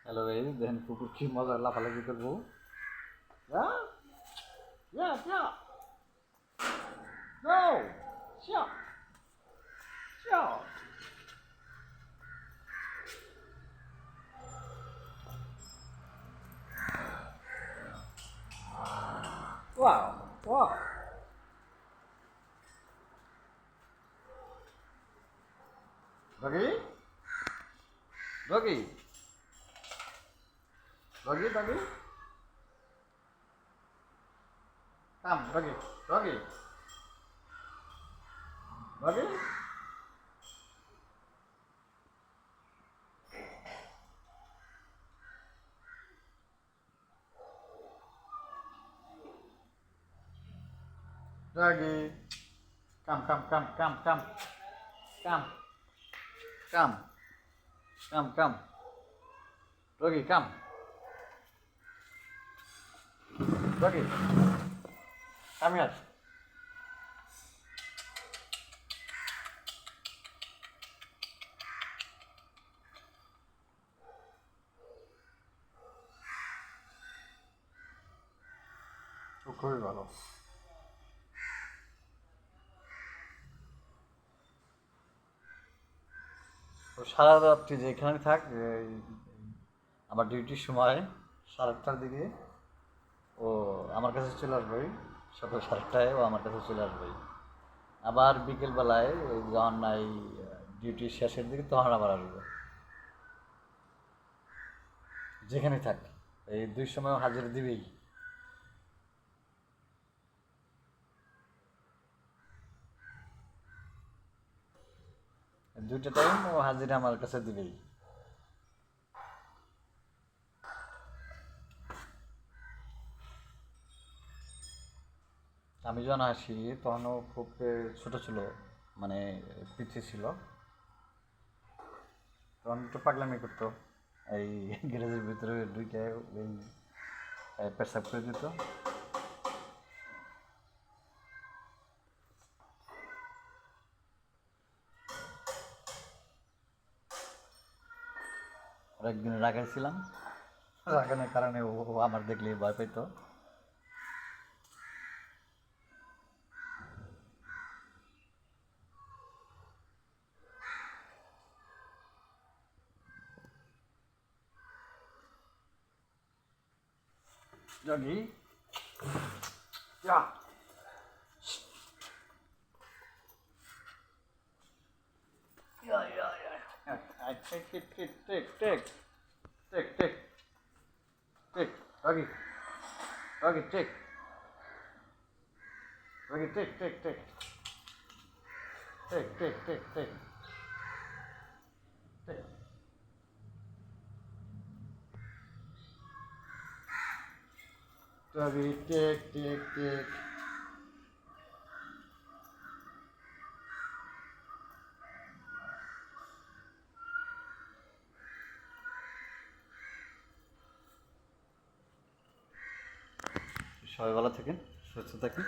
Hello guys, দেখেন কুকুর কি মজা লাফালাফি করবো। Yeah, yeah, yeah. Go. Shout. Shout. Wow. Wow. Doggy? Doggy? Doggy, doggy? Come, doggy. Doggy. Doggy? Doggy. Come, come, come, come, come. Come. Come. Come, come. Doggy, come. Doggy. Come here. খুবই ভালো। তো সারা রাত্রি যেখানে থাক, আমার ডিউটির সময় 8:30টার দিকে ও আমার কাছে চলে আসবে। সকাল 7টায় ও আমার কাছে চলে আসবে। আবার বিকেলবেলায় যখন এই ডিউটির শেষের দিকে তখন আবার আসবে। যেখানে থাক এই 2 সময়ও হাজিরা দিবেই। দুইটা টাইম ও হাজিরা আমার কাছে দিবেই। আমি যখন আসি তখনও খুব ছোট ছিল, মানে পিছিয়ে ছিল। তখন একটু পাগলামি করতো, এই গ্যারেজের ভিতরে ঢুকে ওই পেশাব করে দিত। আর একদিন রাখাইছিলাম, রাখানোর কারণে ও আমার দেখলে ভয় পেত। Doggy. Yeah. Yeah, yeah, yeah. I take. Doggy. Doggy, take. Doggy, take. Take. Doggy, take. সবাই ভালো থাকেন, সুস্থ থাকেন।